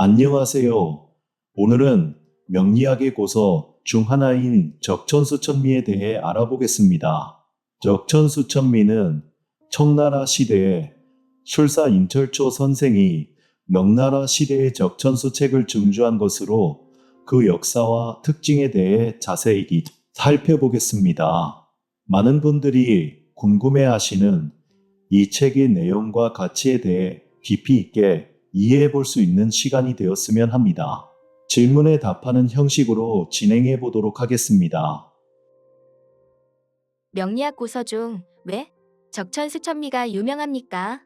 안녕하세요. 오늘은 명리학의 고서 중 하나인 적천수천미에 대해 알아보겠습니다. 적천수천미는 청나라 시대에 술사 임철초 선생이 명나라 시대의 적천수 책을 증주한 것으로 그 역사와 특징에 대해 자세히 살펴보겠습니다. 많은 분들이 궁금해하시는 이 책의 내용과 가치에 대해 깊이 있게 이해해 볼 수 있는 시간이 되었으면 합니다. 질문에 답하는 형식으로 진행해 보도록 하겠습니다. 명리학 고서 중 왜 적천수천미가 유명합니까?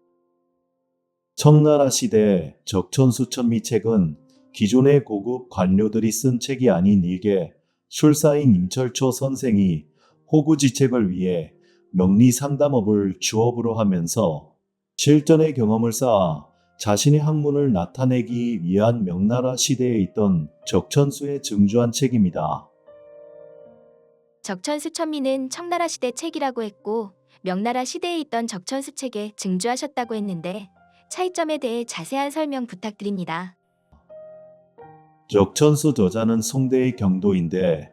청나라 시대 적천수천미 책은 기존의 고급 관료들이 쓴 책이 아닌 일개 술사인 임철초 선생이 호구지책을 위해 명리 상담업을 주업으로 하면서 실전의 경험을 쌓아 자신의 학문을 나타내기 위한 명나라 시대에 있던 적천수에 증주한 책입니다. 적천수천미는 청나라 시대 책이라고 했고 명나라 시대에 있던 적천수 책에 증주하셨다고 했는데 차이점에 대해 자세한 설명 부탁드립니다. 적천수 저자는 송대의 경도인데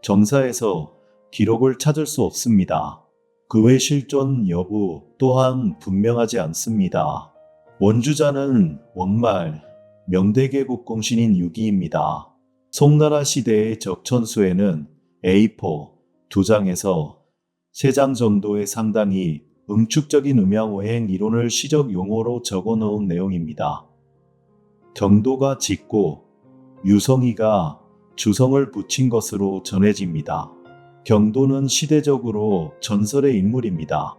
정사에서 기록을 찾을 수 없습니다. 그의 실존 여부 또한 분명하지 않습니다. 원주자는 원말 명대개국 공신인 유기입니다. 송나라 시대의 적천수에는 A4 2장에서 3장 정도의 상당히 응축적인 음양오행 이론을 시적 용어로 적어 놓은 내용입니다. 경도가 짓고 유성희가 주성을 붙인 것으로 전해집니다. 경도는 시대적으로 전설의 인물입니다.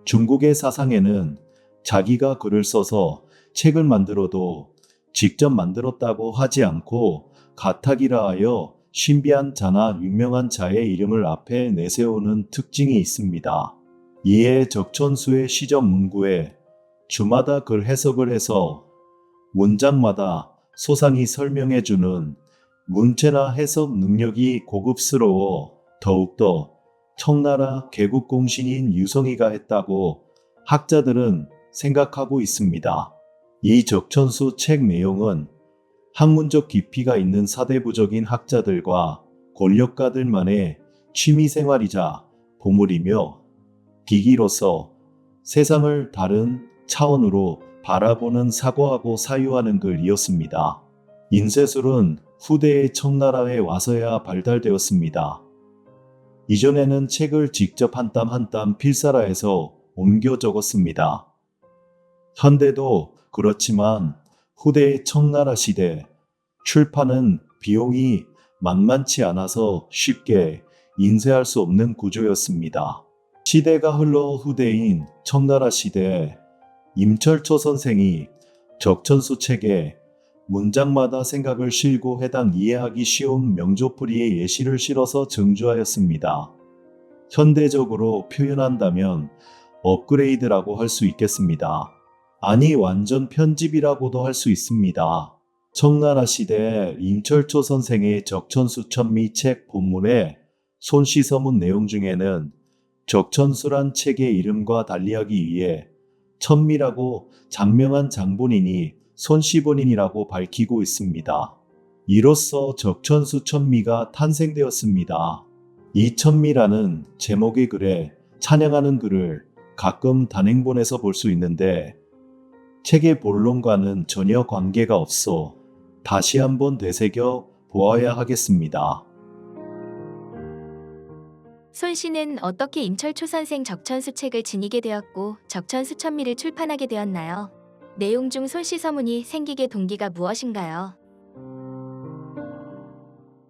중국의 사상에는 자기가 글을 써서 책을 만들어도 직접 만들었다고 하지 않고 가탁이라 하여 신비한 자나 유명한 자의 이름을 앞에 내세우는 특징이 있습니다. 이에 적천수의 시적 문구에 주마다 글 해석을 해서 문장마다 소상히 설명해주는 문체나 해석 능력이 고급스러워 더욱더 청나라 개국공신인 유성희가 했다고 학자들은 생각하고 있습니다. 이 적천수 책 내용은 학문적 깊이가 있는 사대부적인 학자들과 권력가들만의 취미생활이자 보물이며 기기로서 세상을 다른 차원으로 바라보는 사고하고 사유하는 글이었습니다. 인쇄술은 후대의 청나라에 와서야 발달되었습니다. 이전에는 책을 직접 한 땀 한 땀 필사라해서 옮겨 적었습니다. 현대도 그렇지만 후대의 청나라 시대 출판은 비용이 만만치 않아서 쉽게 인쇄할 수 없는 구조였습니다. 시대가 흘러 후대인 청나라 시대 임철초 선생이 적천수 책에 문장마다 생각을 실고 해당 이해하기 쉬운 명조풀이의 예시를 실어서 증주하였습니다. 현대적으로 표현한다면 업그레이드라고 할 수 있겠습니다. 아니 완전 편집이라고도 할 수 있습니다. 청나라 시대 임철초 선생의 적천수천미 책 본문에 손시서문 내용 중에는 적천수란 책의 이름과 달리하기 위해 천미라고 장명한 장본인이 손시본인이라고 밝히고 있습니다. 이로써 적천수천미가 탄생되었습니다. 이 천미라는 제목의 글에 찬양하는 글을 가끔 단행본에서 볼 수 있는데 책의 본론과는 전혀 관계가 없어 다시 한번 되새겨 보아야 하겠습니다. 손 씨는 어떻게 임철초 선생 적천수 책을 지니게 되었고 적천수천미를 출판하게 되었나요? 내용 중 손씨 서문이 생기게 동기가 무엇인가요?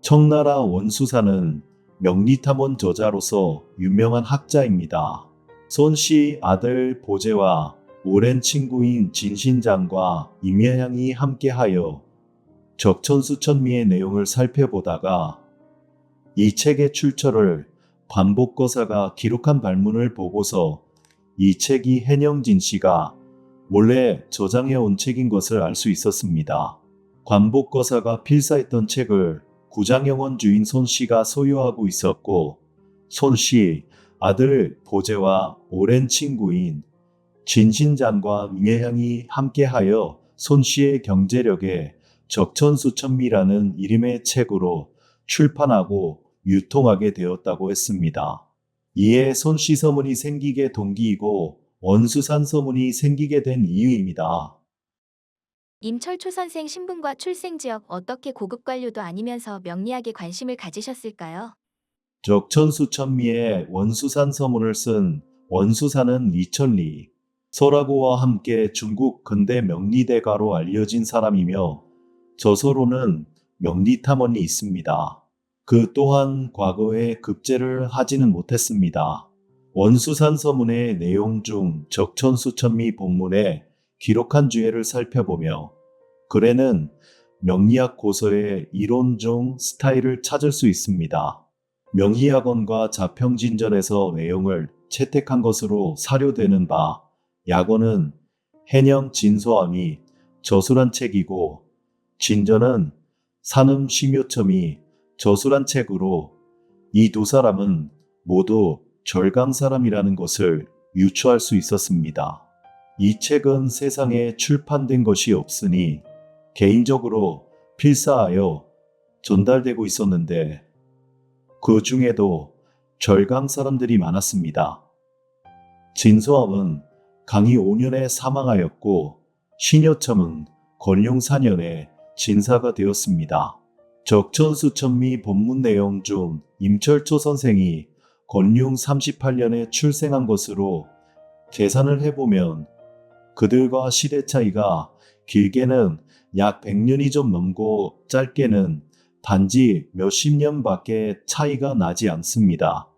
청나라 원수사는 명리탐원 저자로서 유명한 학자입니다. 손씨 아들 보제와 오랜 친구인 진신장과 임예향이 함께하여 적천수천미의 내용을 살펴보다가 이 책의 출처를 관복거사가 기록한 발문을 보고서 이 책이 해녕진 씨가 몰래 저장해온 책인 것을 알 수 있었습니다. 관복거사가 필사했던 책을 구장영원 주인 손 씨가 소유하고 있었고 손 씨 아들 보제와 오랜 친구인 진신장과 임예향이 함께하여 손씨의 경제력에 적천수천미라는 이름의 책으로 출판하고 유통하게 되었다고 했습니다. 이에 손씨 서문이 생기게 동기이고 원수산 서문이 생기게 된 이유입니다. 임철초 선생 신분과 출생 지역 어떻게 고급 관료도 아니면서 명리학에 관심을 가지셨을까요? 적천수천미의 원수산 서문을 쓴 원수산은 리천리, 설하고와 함께 중국 근대 명리대가로 알려진 사람이며 저서로는 명리탐원이 있습니다. 그 또한 과거에 급제를 하지는 못했습니다. 원수산 서문의 내용 중 적천수천미 본문에 기록한 주해를 살펴보며 글에는 명리학 고서의 이론 중 스타일을 찾을 수 있습니다. 명리학원과 자평진전에서 내용을 채택한 것으로 사료되는 바 약원은 해녕 진소암이 저술한 책이고 진전은 산음 심요첨이 저술한 책으로 이 두 사람은 모두 절강 사람이라는 것을 유추할 수 있었습니다. 이 책은 세상에 출판된 것이 없으니 개인적으로 필사하여 전달되고 있었는데 그 중에도 절강 사람들이 많았습니다. 진소암은 강희 5년에 사망하였고 신여첨은 건룡 4년에 진사가 되었습니다. 적천수천미 본문 내용 중 임철초 선생이 건룡 38년에 출생한 것으로 계산을 해보면 그들과 시대 차이가 길게는 약 100년이 좀 넘고 짧게는 단지 몇십 년밖에 차이가 나지 않습니다.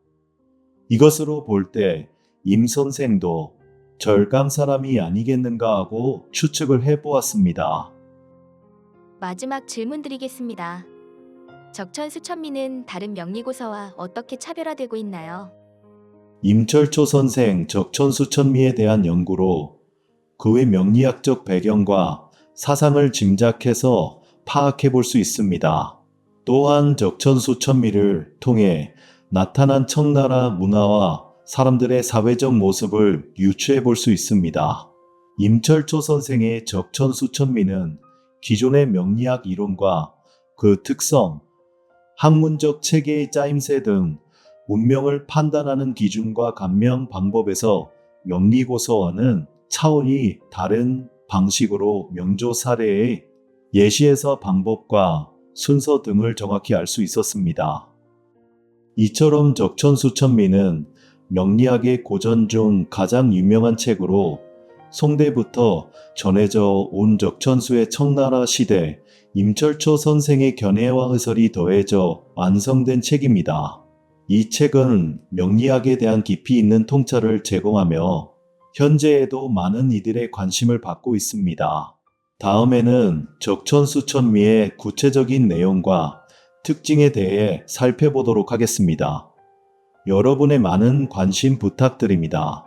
이것으로 볼 때 임 선생도 절강 사람이 아니겠는가 하고 추측을 해보았습니다. 마지막 질문 드리겠습니다. 적천수천미는 다른 명리고서와 어떻게 차별화되고 있나요? 임철초 선생 적천수천미에 대한 연구로 그의 명리학적 배경과 사상을 짐작해서 파악해 볼 수 있습니다. 또한 적천수천미를 통해 나타난 청나라 문화와 사람들의 사회적 모습을 유추해 볼 수 있습니다. 임철초 선생의 적천수천미는 기존의 명리학 이론과 그 특성, 학문적 체계의 짜임새 등 운명을 판단하는 기준과 감명 방법에서 명리고서와는 차원이 다른 방식으로 명조 사례의 예시에서 방법과 순서 등을 정확히 알 수 있었습니다. 이처럼 적천수천미는 명리학의 고전 중 가장 유명한 책으로 송대부터 전해져 온 적천수의 청나라 시대 임철초 선생의 견해와 해설이 더해져 완성된 책입니다. 이 책은 명리학에 대한 깊이 있는 통찰을 제공하며 현재에도 많은 이들의 관심을 받고 있습니다. 다음에는 적천수천미의 구체적인 내용과 특징에 대해 살펴보도록 하겠습니다. 여러분의 많은 관심 부탁드립니다.